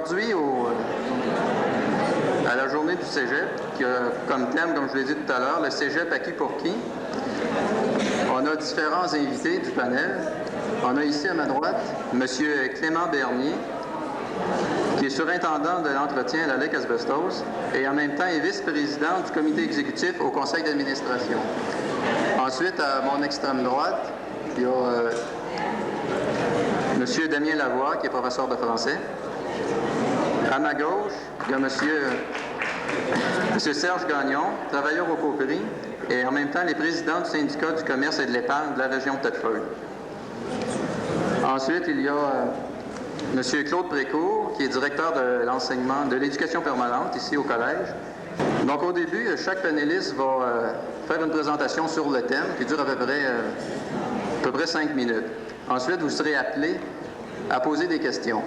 aujourd'hui, à la journée du Cégep, qui a comme thème, comme je l'ai dit tout à l'heure, le Cégep à qui pour qui. On a différents invités du panel. On a ici à ma droite M. Clément Bernier, qui est surintendant de l'entretien à la Ligue Asbestos et en même temps est vice-président du comité exécutif au conseil d'administration. Ensuite, à mon extrême droite, il y a M. Damien Lavoie, qui est professeur de français. À ma gauche, il y a M. Serge Gagnon, travailleur au Coopéry, et en même temps les présidents du syndicat du commerce et de l'épargne de la région de Thetford. Ensuite, il y a M. Claude Précourt, qui est directeur de l'enseignement de l'éducation permanente ici au collège. Donc au début, chaque panéliste va faire une présentation sur le thème qui dure à peu près 5 minutes. Ensuite, vous serez appelés à poser des questions.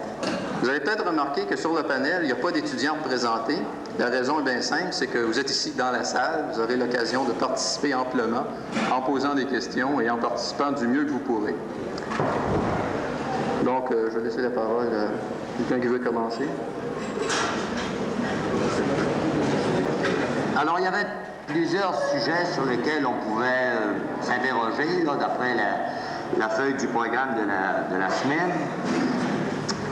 Vous avez peut-être remarqué que sur le panel, il n'y a pas d'étudiants présentés. La raison est bien simple, c'est que vous êtes ici dans la salle, vous aurez l'occasion de participer amplement en posant des questions et en participant du mieux que vous pourrez. Donc, je vais laisser la parole à quelqu'un qui veut commencer. Alors, il y avait plusieurs sujets sur lesquels on pouvait s'interroger, d'après la feuille du programme de la semaine.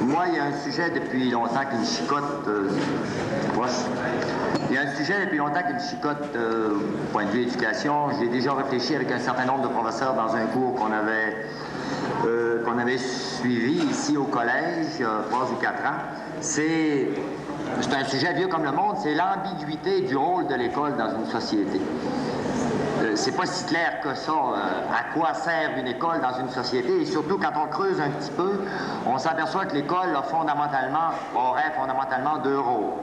Moi, il y a un sujet depuis longtemps qui me chicote. Il y a un sujet depuis longtemps qui me chicote au point de vue éducation. J'ai déjà réfléchi avec un certain nombre de professeurs dans un cours qu'on avait suivi ici au collège, il y a 3 ou 4 ans. C'est un sujet vieux comme le monde, c'est l'ambiguïté du rôle de l'école dans une société. C'est pas si clair que ça, à quoi sert une école dans une société, et surtout quand on creuse un petit peu, on s'aperçoit que l'école aurait fondamentalement 2 rôles.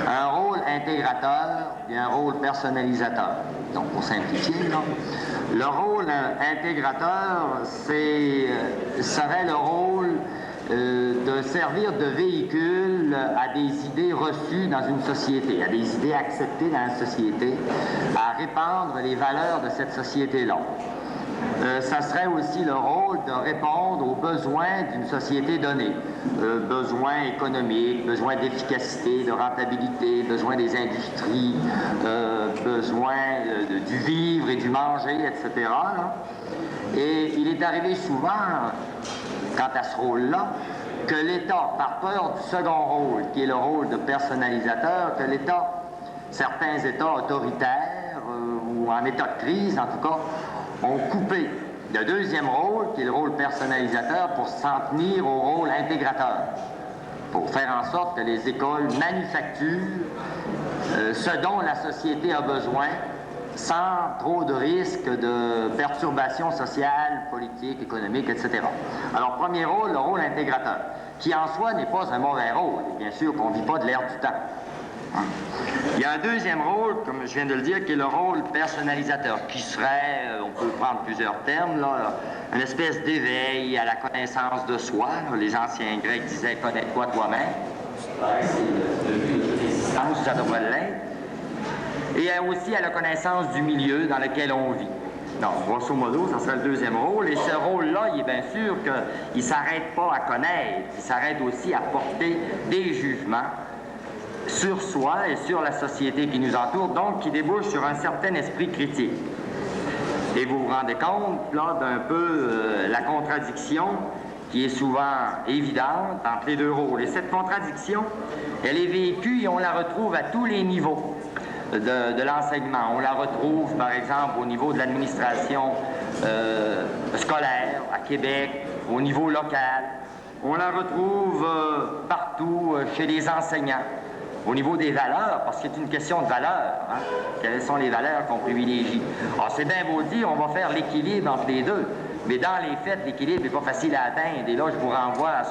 Un rôle intégrateur et un rôle personnalisateur. Donc, pour simplifier, le rôle intégrateur, serait le rôle de servir de véhicule à des idées reçues dans une société, à des idées acceptées dans la société, à répandre les valeurs de cette société-là. Ça serait aussi le rôle de répondre aux besoins d'une société donnée. Besoins économiques, besoins d'efficacité, de rentabilité, besoins des industries, besoins du vivre et du manger, etc. Là. Et il est arrivé souvent, quant à ce rôle-là, que l'État, par peur du second rôle, qui est le rôle de personnalisateur, que l'État, certains États autoritaires ou en état de crise, en tout cas, ont coupé le deuxième rôle, qui est le rôle personnalisateur, pour s'en tenir au rôle intégrateur, pour faire en sorte que les écoles manufacturent ce dont la société a besoin, sans trop de risques de perturbations sociales, politiques, économiques, etc. Alors, premier rôle, le rôle intégrateur, qui en soi n'est pas un mauvais rôle, et bien sûr qu'on ne vit pas de l'air du temps. Il y a un deuxième rôle, comme je viens de le dire, qui est le rôle personnalisateur, qui serait, on peut prendre plusieurs termes, là, une espèce d'éveil à la connaissance de soi. Les anciens Grecs disaient « connais-toi toi-même ». C'est le but de toute existence, ça devrait l'être. Et aussi à la connaissance du milieu dans lequel on vit. Donc, grosso modo, ça serait le deuxième rôle. Et ce rôle-là, il est bien sûr qu'il ne s'arrête pas à connaître, il s'arrête aussi à porter des jugements sur soi et sur la société qui nous entoure, donc qui débouche sur un certain esprit critique. Et vous vous rendez compte, là, d'un peu la contradiction qui est souvent évidente entre les 2 rôles. Et cette contradiction, elle est vécue et on la retrouve à tous les niveaux de l'enseignement. On la retrouve, par exemple, au niveau de l'administration scolaire, à Québec, au niveau local. On la retrouve partout chez les enseignants. Au niveau des valeurs, parce que c'est une question de valeurs. Hein? Quelles sont les valeurs qu'on privilégie? Alors, c'est bien beau dire, on va faire l'équilibre entre les deux. Mais dans les faits, l'équilibre n'est pas facile à atteindre. Et là, je vous renvoie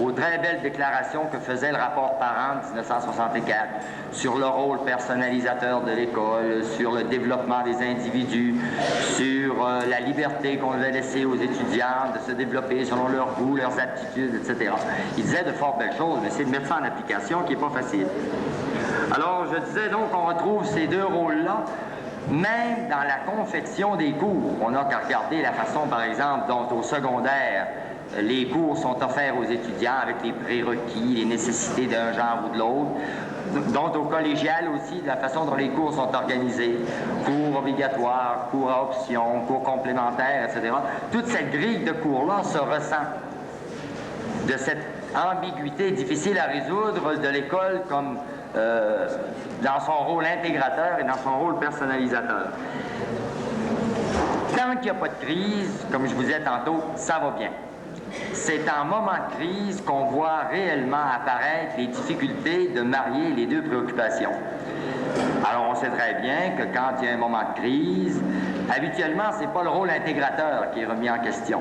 aux très belles déclarations que faisait le rapport Parent de 1964 sur le rôle personnalisateur de l'école, sur le développement des individus, sur la liberté qu'on devait laisser aux étudiants de se développer selon leurs goûts, leurs aptitudes, etc. Il disait de fort belles choses, mais c'est de mettre ça en application qui n'est pas facile. Alors, je disais donc qu'on retrouve ces 2 rôles-là, même dans la confection des cours. On n'a qu'à regarder la façon, par exemple, dont au secondaire, les cours sont offerts aux étudiants avec les prérequis, les nécessités d'un genre ou de l'autre. Donc au collégial aussi, de la façon dont les cours sont organisés, cours obligatoires, cours à option, cours complémentaires, etc. Toute cette grille de cours-là se ressent de cette ambiguïté difficile à résoudre de l'école comme dans son rôle intégrateur et dans son rôle personnalisateur. Tant qu'il n'y a pas de crise, comme je vous disais tantôt, ça va bien. C'est en moment de crise qu'on voit réellement apparaître les difficultés de marier les deux préoccupations. Alors, on sait très bien que quand il y a un moment de crise, habituellement, ce n'est pas le rôle intégrateur qui est remis en question.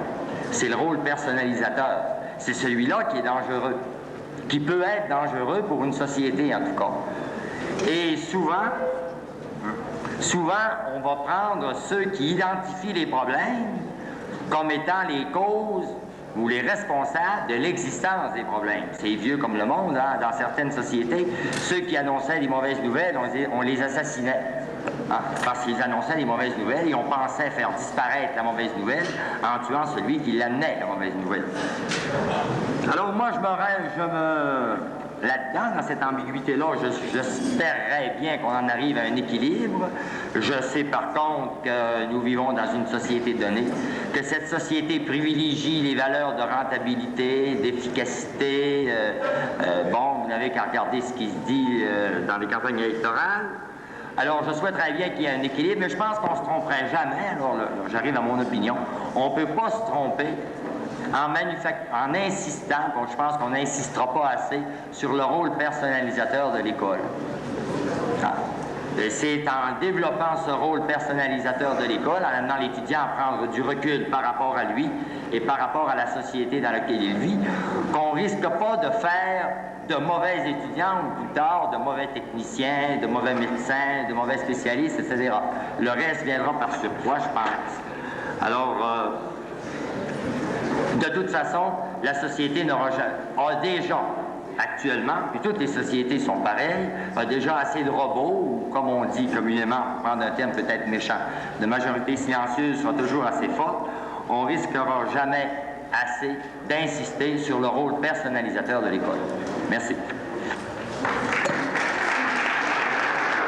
C'est le rôle personnalisateur. C'est celui-là qui est dangereux, qui peut être dangereux pour une société, en tout cas. Et souvent, on va prendre ceux qui identifient les problèmes comme étant les causes ou les responsables de l'existence des problèmes. C'est vieux comme le monde, hein? Dans certaines sociétés, ceux qui annonçaient les mauvaises nouvelles, on les assassinait. Hein? Parce qu'ils annonçaient les mauvaises nouvelles et on pensait faire disparaître la mauvaise nouvelle en tuant celui qui l'amenait, la mauvaise nouvelle. Alors moi, là-dedans, dans cette ambiguïté-là, j'espérerais bien qu'on en arrive à un équilibre. Je sais par contre que nous vivons dans une société donnée, que cette société privilégie les valeurs de rentabilité, d'efficacité. Bon, vous n'avez qu'à regarder ce qui se dit dans les campagnes électorales. Alors, je souhaiterais bien qu'il y ait un équilibre, mais je pense qu'on ne se tromperait jamais. Alors, là, j'arrive à mon opinion. On ne peut pas se tromper en insistant, je pense qu'on n'insistera pas assez sur le rôle personnalisateur de l'école. Et c'est en développant ce rôle personnalisateur de l'école, en amenant l'étudiant à prendre du recul par rapport à lui et par rapport à la société dans laquelle il vit, qu'on ne risque pas de faire de mauvais étudiants ou plus tard de mauvais techniciens, de mauvais médecins, de mauvais spécialistes, etc. Le reste viendra par surcroît, je pense. Alors, de toute façon, la société a déjà, actuellement, puis toutes les sociétés sont pareilles, a déjà assez de robots, ou comme on dit communément, pour prendre un terme peut-être méchant, de majorité silencieuse soit toujours assez forte, on risquera jamais assez d'insister sur le rôle personnalisateur de l'école. Merci.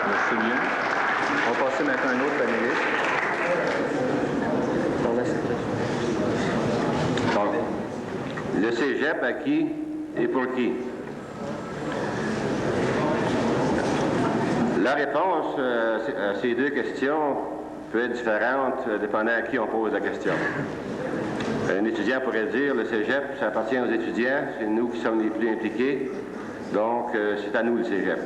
Merci bien. On va passer maintenant à un autre panéliste. Le cégep à qui et pour qui? La réponse à ces deux questions peut être différente dépendant à qui on pose la question. Un étudiant pourrait dire, le cégep, ça appartient aux étudiants, c'est nous qui sommes les plus impliqués, donc c'est à nous le cégep.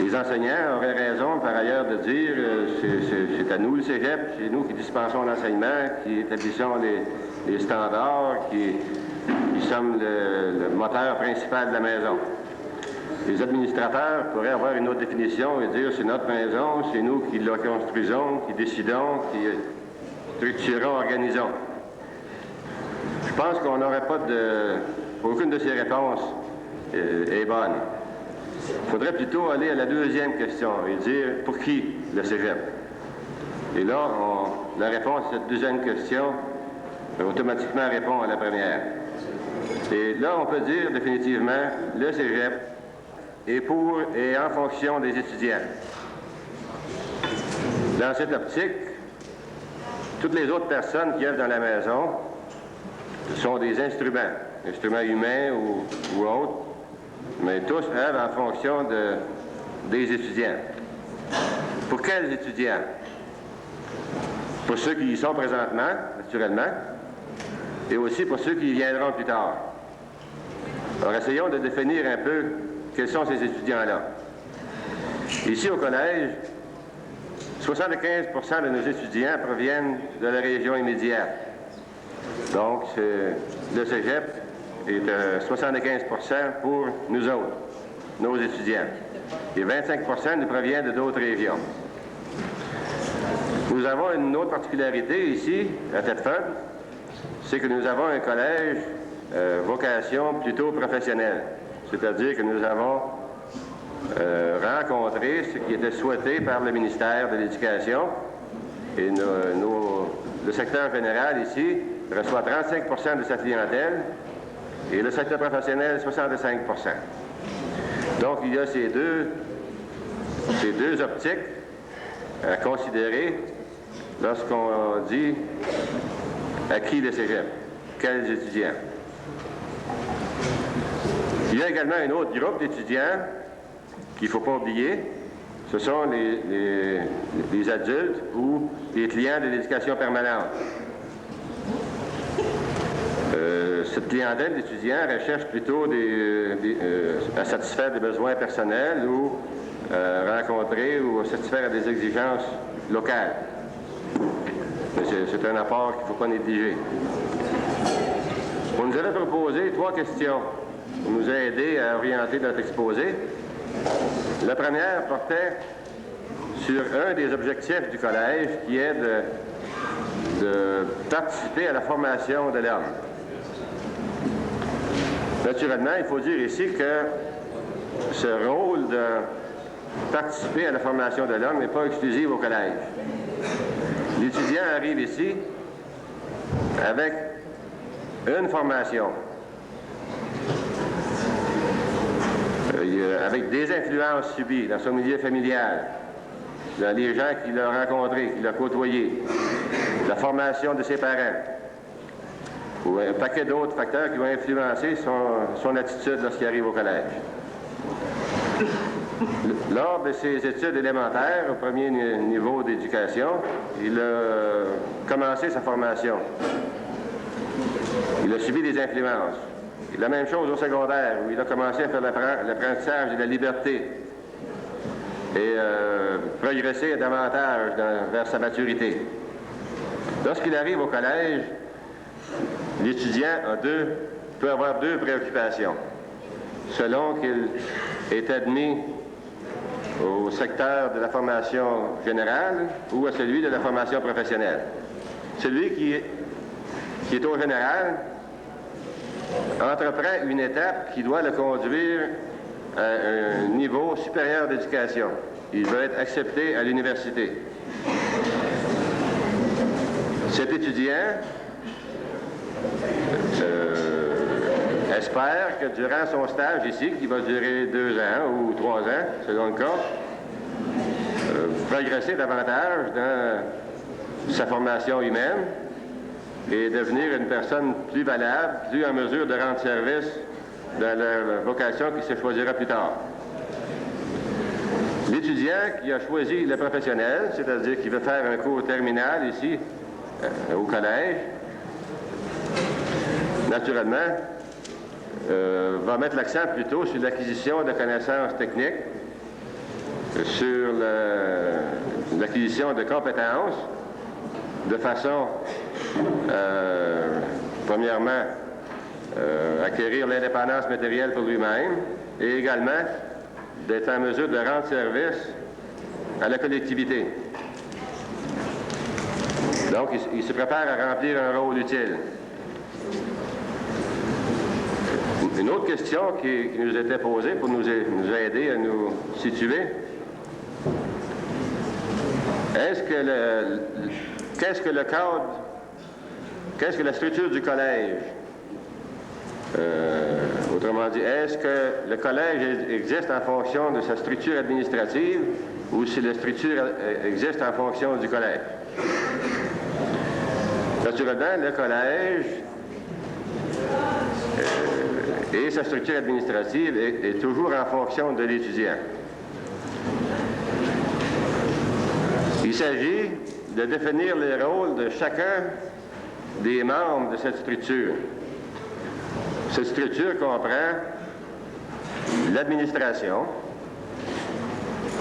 Les enseignants auraient raison, par ailleurs, de dire, c'est à nous le cégep, c'est nous qui dispensons l'enseignement, qui établissons les standards, qui sommes le moteur principal de la maison. Les administrateurs pourraient avoir une autre définition et dire, c'est notre maison, c'est nous qui la construisons, qui décidons, qui structurons, organisons. Je pense qu'on n'aurait pas aucune de ces réponses est bonne. Il faudrait plutôt aller à la deuxième question et dire pour qui le cégep. Et là, la réponse à cette deuxième question automatiquement répond à la première. Et là, on peut dire définitivement le cégep est pour et en fonction des étudiants. Dans cette optique, toutes les autres personnes qui œuvrent dans la maison sont des instruments humains ou autres, mais tous œuvrent en fonction des étudiants. Pour quels étudiants? Pour ceux qui y sont présentement, naturellement, et aussi pour ceux qui y viendront plus tard. Alors, essayons de définir un peu quels sont ces étudiants-là. Ici, au collège, 75% de nos étudiants proviennent de la région immédiate. Donc, le cégep est à 75% pour nous autres, nos étudiants. Et 25% nous provient de d'autres régions. Nous avons une autre particularité ici, à Thetford, c'est que nous avons un collège vocation plutôt professionnelle. C'est-à-dire que nous avons rencontré ce qui était souhaité par le ministère de l'Éducation et le secteur général ici reçoit 35 de sa clientèle et le secteur professionnel 65 Donc, il y a ces deux optiques à considérer lorsqu'on dit à qui le cégep, quels étudiants. Il y a également un autre groupe d'étudiants qu'il ne faut pas oublier. Ce sont les adultes ou les clients de l'éducation permanente. Cette clientèle d'étudiants recherche plutôt à satisfaire des besoins personnels ou rencontrer ou satisfaire à des exigences locales. C'est un apport qu'il ne faut pas négliger. On nous avait proposé 3 questions pour nous aider à orienter notre exposé. La première portait sur un des objectifs du collège qui est de participer à la formation de l'homme. Naturellement, il faut dire ici que ce rôle de participer à la formation de l'homme n'est pas exclusif au collège. L'étudiant arrive ici avec une formation, avec des influences subies dans son milieu familial, dans les gens qu'il a rencontrés, qu'il a côtoyés, la formation de ses parents, ou un paquet d'autres facteurs qui vont influencer son attitude lorsqu'il arrive au collège. Lors de ses études élémentaires, au premier niveau d'éducation, il a commencé sa formation. Il a subi des influences. Et la même chose au secondaire, où il a commencé à faire l'apprentissage de la liberté et progresser davantage vers sa maturité. Lorsqu'il arrive au collège, l'étudiant peut avoir 2 préoccupations, selon qu'il est admis au secteur de la formation générale ou à celui de la formation professionnelle. Celui qui est au général entreprend une étape qui doit le conduire à un niveau supérieur d'éducation. Il va être accepté à l'université. Cet étudiant espère que durant son stage ici, qui va durer 2 ans ou 3 ans, selon le cas, progresser davantage dans sa formation humaine et devenir une personne plus valable, plus en mesure de rendre service dans la vocation qu'il se choisira plus tard. L'étudiant qui a choisi le professionnel, c'est-à-dire qui veut faire un cours terminal ici, au collège, naturellement, va mettre l'accent plutôt sur l'acquisition de connaissances techniques, sur l'acquisition de compétences, de façon, premièrement, acquérir l'indépendance matérielle pour lui-même et également d'être en mesure de rendre service à la collectivité. Donc, il se prépare à remplir un rôle utile. Une autre question qui nous était posée pour nous aider à nous situer, qu'est-ce que la structure du collège? Autrement dit, est-ce que le collège existe en fonction de sa structure administrative ou si la structure existe en fonction du collège? Naturellement, le collège et sa structure administrative est toujours en fonction de l'étudiant. Il s'agit de définir les rôles de chacun des membres de cette structure. Cette structure comprend l'administration,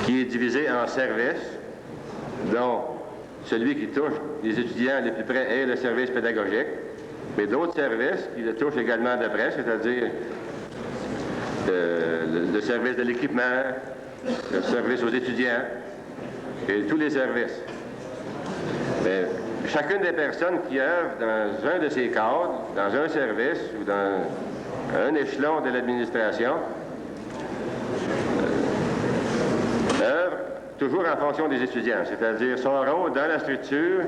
qui est divisée en services, dont celui qui touche les étudiants les plus près est le service pédagogique, mais d'autres services qui le touchent également de près, c'est-à-dire le service de l'équipement, le service aux étudiants et tous les services. Mais chacune des personnes qui œuvrent dans un de ces cadres, dans un service ou dans un échelon de l'administration, œuvre toujours en fonction des étudiants, c'est-à-dire son rôle dans la structure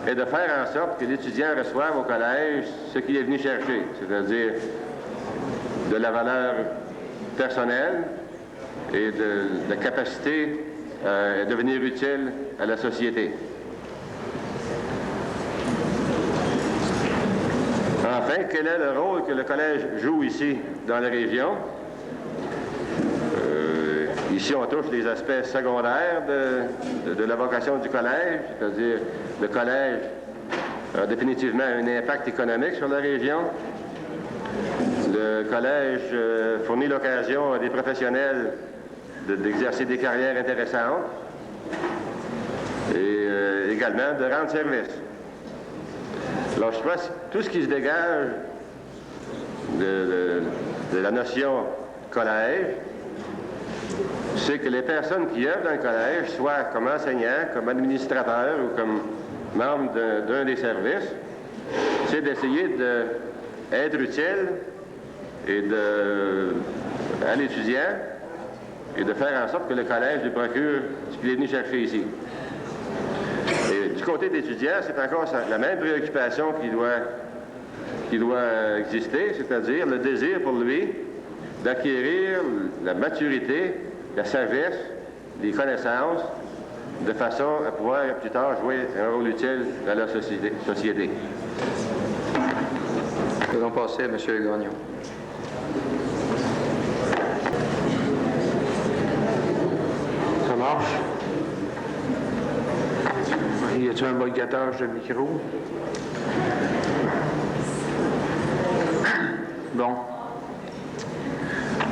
est de faire en sorte que l'étudiant reçoive au collège ce qu'il est venu chercher, c'est-à-dire de la valeur personnelle et de capacité à devenir utile à la société. Enfin, quel est le rôle que le collège joue ici dans la région? Ici, on touche les aspects secondaires de la vocation du collège, c'est-à-dire le collège a définitivement un impact économique sur la région. Le collège fournit l'occasion à des professionnels d'exercer des carrières intéressantes et également de rendre service. Alors, je pense que tout ce qui se dégage de la notion collège, c'est que les personnes qui œuvrent dans le collège, soit comme enseignants, comme administrateurs ou comme membres d'un des services, c'est d'essayer d'être utile et à l'étudiant et de faire en sorte que le collège lui procure ce qu'il est venu chercher ici. Et du côté de l'étudiant, c'est encore la même préoccupation qui doit exister, c'est-à-dire le désir pour lui d'acquérir la maturité, la sagesse, les connaissances, de façon à pouvoir plus tard jouer un rôle utile dans la société. Nous allons passer à M. Gagnon. Ça marche? Y a-t-il un boycottage de micro? Bon.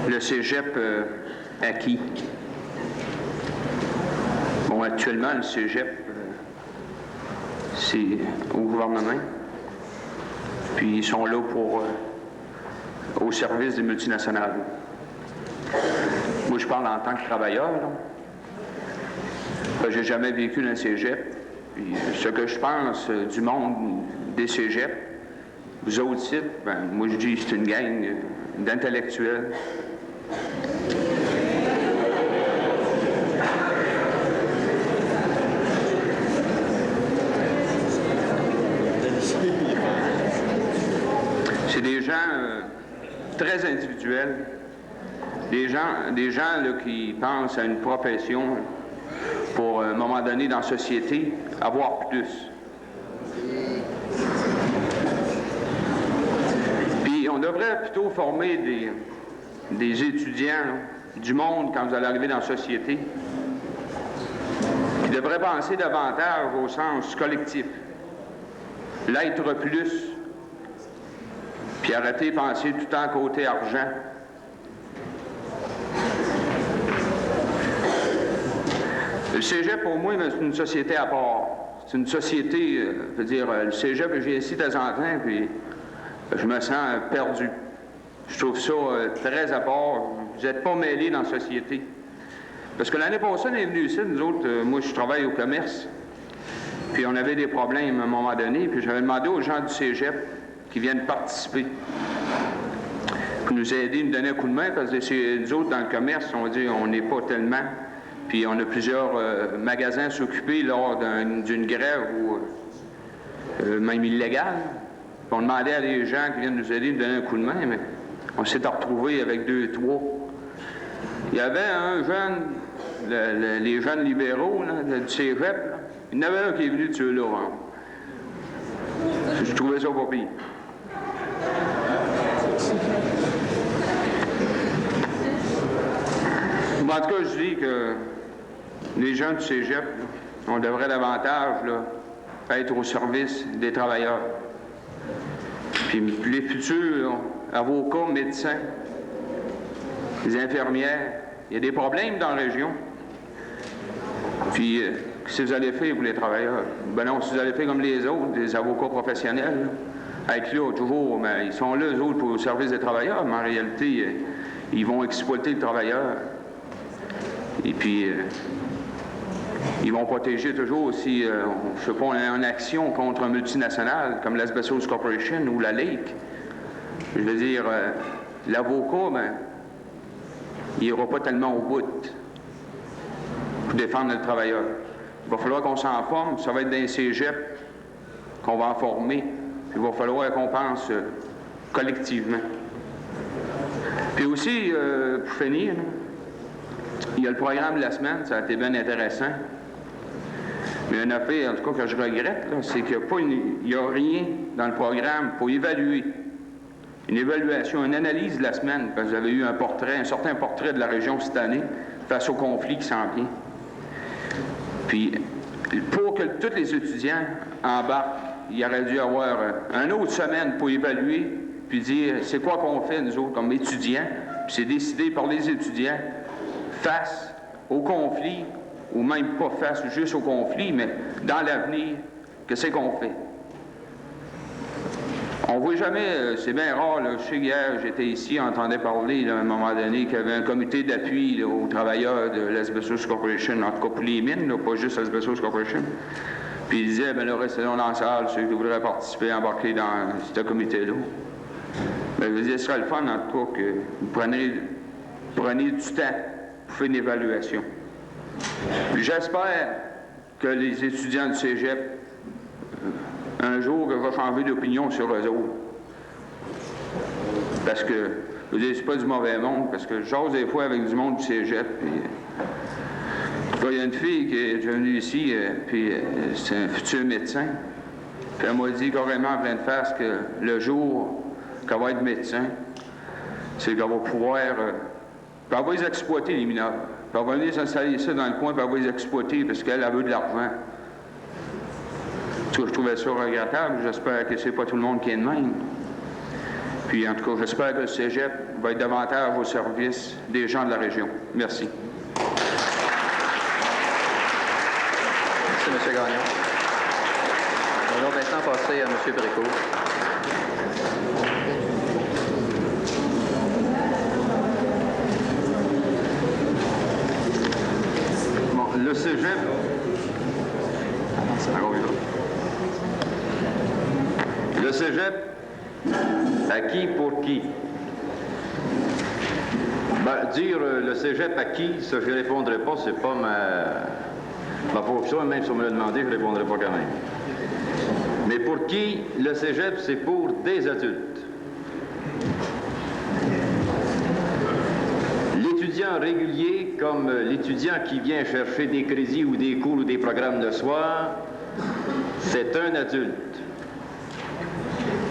Le cégep acquis. Bon, actuellement, le cégep, c'est au gouvernement. Puis ils sont là au service des multinationales. Moi, je parle en tant que travailleur. J'ai jamais vécu dans un cégep. Puis, ce que je pense du monde des cégeps, vous autres sites, moi je dis c'est une gang d'intellectuels. C'est des gens très individuels, des gens là, qui pensent à une profession pour, à un moment donné, dans la société, avoir plus. Puis on devrait plutôt former des étudiants là, du monde quand vous allez arriver dans la société, qui devraient penser davantage au sens collectif, l'être plus, puis arrêter de penser tout le temps côté argent. Le cégep, pour moi, c'est une société à part. C'est une société, je veux dire, le cégep, j'ai ici de temps en temps, puis je me sens perdu. Je trouve ça très à part. Vous n'êtes pas mêlés dans la société. Parce que l'année passée, on est venus ici, nous autres, moi, je travaille au commerce, puis on avait des problèmes à un moment donné, puis j'avais demandé aux gens du cégep qui viennent participer pour nous aider, nous donner un coup de main, parce que nous autres, dans le commerce, on dit on n'est pas tellement. Puis on a plusieurs magasins s'occuper lors d'une grève ou même illégale. Puis on demandait à des gens qui viennent nous aider, nous donner un coup de main, mais on s'est retrouvé avec 2, 3. Il y avait un jeune, les jeunes libéraux là, du cégep, là, il y en avait un qui est venu de ceux-là. Hein. Je trouvais ça pas pire. En tout cas, je dis que les gens du cégep, là, on devrait davantage là, être au service des travailleurs. Puis les futurs avocats, médecins, les infirmières, il y a des problèmes dans la région. Puis, qu'est-ce que vous allez faire pour les travailleurs? Ben non, si vous allez faire comme les autres, des avocats professionnels, là, être là toujours, mais ils sont là, eux autres, pour le service des travailleurs, mais en réalité, ils vont exploiter le travailleur. Et puis, ils vont protéger toujours aussi, je ne sais pas, une action contre un multinational comme l'Asbestos Corporation ou la Lake. Je veux dire, l'avocat, ben, il n'ira pas tellement au bout pour défendre le travailleur. Il va falloir qu'on s'en forme, ça va être dans les cégeps, qu'on va en former. Puis il va falloir qu'on pense collectivement. Puis aussi, pour finir, là, il y a le programme de la semaine, ça a été bien intéressant. Mais une affaire, en tout cas, que je regrette, c'est qu'il n'y a rien dans le programme pour évaluer. Une évaluation, une analyse de la semaine, parce que vous avez eu un certain portrait de la région cette année face au conflit qui s'en vient. Puis, pour que tous les étudiants embarquent, il aurait dû y avoir une autre semaine pour évaluer, puis dire c'est quoi qu'on fait, nous autres, comme étudiants, puis c'est décidé par les étudiants face au conflit, ou même pas face juste au conflit, mais dans l'avenir, que c'est qu'on fait. On ne voit jamais, c'est bien rare, là, je sais qu'hier, j'étais ici, entendais parler, là, à un moment donné, qu'il y avait un comité d'appui là, aux travailleurs de l'Asbestos Corporation, en tout cas pour les mines, là, pas juste l'Asbestos Corporation. Puis il disait, bien là, restez dans la salle, ceux qui voudraient participer, embarquer dans ce comité-là. Bien, je veux dire, ce serait le fun, en tout cas, que vous preniez du temps pour faire une évaluation. Puis j'espère que les étudiants du cégep, un jour, vont changer d'opinion sur eux autres. Parce que, je veux dire, c'est pas du mauvais monde, parce que je jase des fois avec du monde du cégep, puis... il y a une fille qui est venue ici, puis c'est un futur médecin. Puis elle m'a dit carrément en pleine face que le jour qu'elle va être médecin, c'est qu'elle va pouvoir... puis elle va les exploiter, les mineurs. Puis elle va venir s'installer ça dans le coin, puis elle va les exploiter parce qu'elle veut de l'argent. En tout cas, je trouvais ça regrettable. J'espère que c'est pas tout le monde qui est de même. Puis en tout cas, j'espère que le cégep va être davantage au service des gens de la région. Merci. Merci, M. Gagnon. On va maintenant passer à M. Brécourt. Bon, le cégep... Le cégep, à qui, pour qui? Ben, dire le cégep à qui, ça je ne répondrai pas, c'est pas ma fonction, et même si on me l'a demandé, je ne répondrai pas quand même. Mais pour qui, le cégep, c'est pour des adultes. L'étudiant régulier, comme l'étudiant qui vient chercher des crédits ou des cours ou des programmes de soir, c'est un adulte.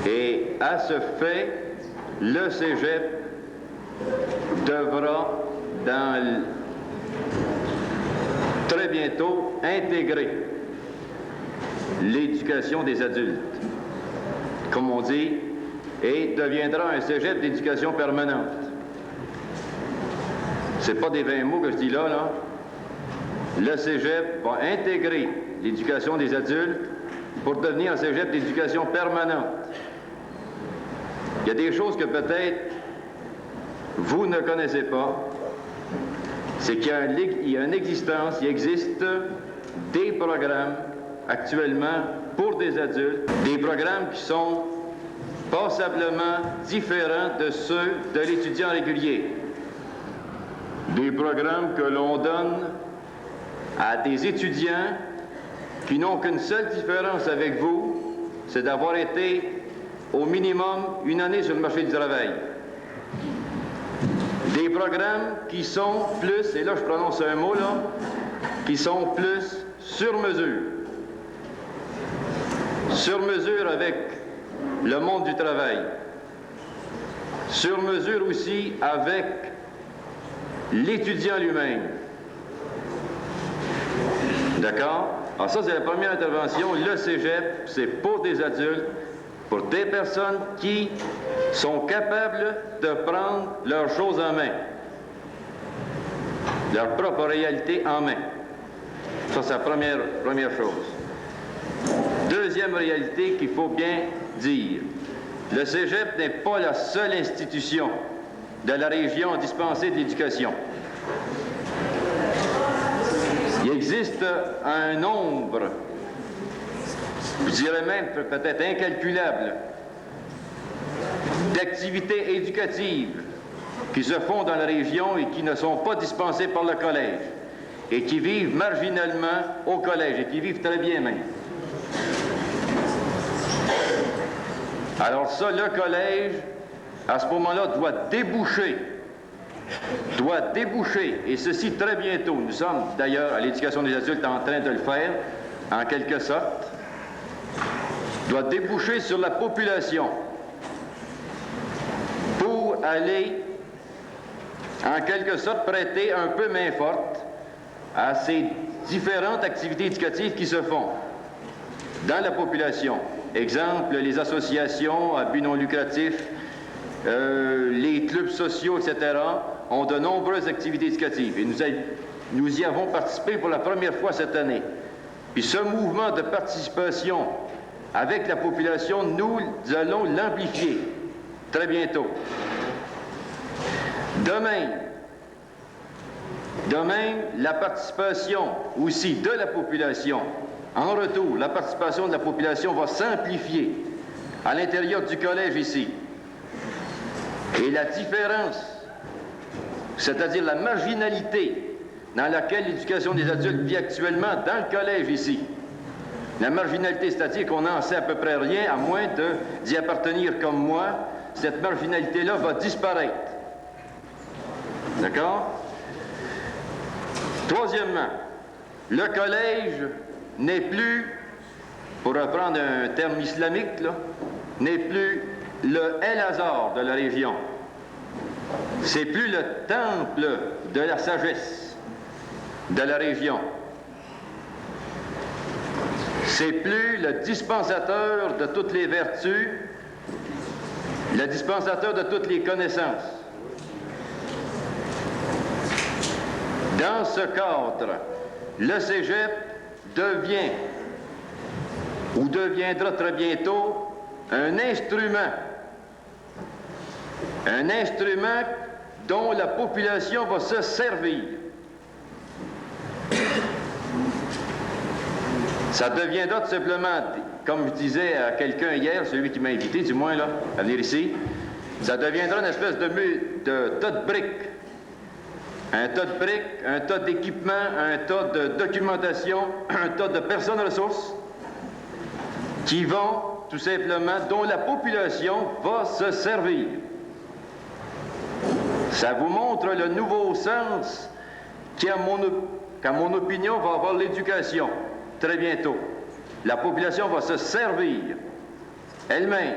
Et à ce fait, le cégep devra, très bientôt, intégrer l'éducation des adultes, comme on dit, et deviendra un cégep d'éducation permanente. C'est pas des 20 mots que je dis là. Le cégep va intégrer l'éducation des adultes pour devenir un cégep d'éducation permanente. Il y a des choses que peut-être vous ne connaissez pas. C'est qu'il y a une existence, il existe des programmes actuellement pour des adultes, des programmes qui sont passablement différents de ceux de l'étudiant régulier. Des programmes que l'on donne à des étudiants qui n'ont qu'une seule différence avec vous, c'est d'avoir été au minimum une année sur le marché du travail. Des programmes qui sont plus, et là je prononce un mot là, qui sont plus sur mesure. Sur mesure avec le monde du travail. Sur mesure aussi avec l'étudiant lui-même. D'accord? Alors ça, c'est la première intervention. Le cégep, c'est pour des adultes, pour des personnes qui sont capables de prendre leurs choses en main, leur propre réalité en main. Ça, c'est la première chose. Deuxième réalité qu'il faut bien dire. Le cégep n'est pas la seule institution de la région à dispenser de l'éducation. Il existe un nombre, je dirais même peut-être incalculable, d'activités éducatives qui se font dans la région et qui ne sont pas dispensées par le collège et qui vivent marginalement au collège et qui vivent très bien même. Alors ça, le collège, à ce moment-là, doit déboucher, et ceci très bientôt. Nous sommes d'ailleurs à l'éducation des adultes en train de le faire, en quelque sorte, doit déboucher sur la population pour aller, en quelque sorte, prêter un peu main forte à ces différentes activités éducatives qui se font dans la population. Exemple, les associations à but non lucratif, les clubs sociaux, etc., ont de nombreuses activités éducatives. Et nous y avons participé pour la première fois cette année. Puis ce mouvement de participation avec la population, nous allons l'amplifier très bientôt. De même, la participation aussi de la population. En retour, la participation de la population va s'amplifier à l'intérieur du collège ici. Et la différence, c'est-à-dire la marginalité dans laquelle l'éducation des adultes vit actuellement dans le collège ici. La marginalité, c'est-à-dire qu'on n'en sait à peu près rien, à moins d'y appartenir comme moi, cette marginalité-là va disparaître. D'accord? Troisièmement, le collège n'est plus, pour reprendre un terme islamique, n'est plus le El-Azhar de la région. C'est plus le temple de la sagesse de la région. C'est plus le dispensateur de toutes les vertus, le dispensateur de toutes les connaissances. Dans ce cadre, le cégep devient ou deviendra très bientôt un instrument dont la population va se servir. Ça deviendra tout simplement, comme je disais à quelqu'un hier, celui qui m'a invité du moins là, à venir ici, ça deviendra une espèce de tas de briques. Un tas de briques, un tas d'équipements, un tas de documentation, un tas de personnes ressources qui vont, tout simplement, dont la population va se servir. Ça vous montre le nouveau sens qu'à mon opinion, va avoir l'éducation très bientôt. La population va se servir elle-même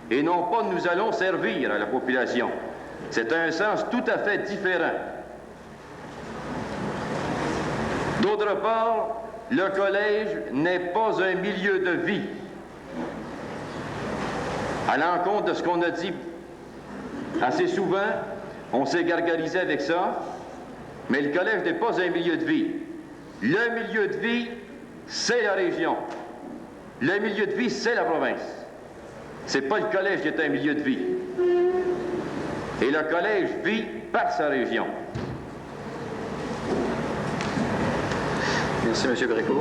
et non pas nous allons servir à la population. C'est un sens tout à fait différent. D'autre part, le collège n'est pas un milieu de vie. À l'encontre de ce qu'on a dit assez souvent, on s'est gargarisé avec ça, mais le collège n'est pas un milieu de vie. Le milieu de vie, c'est la région. Le milieu de vie, c'est la province. C'est pas le collège qui est un milieu de vie. Et le collège vit par sa région. Merci, M. Gréco.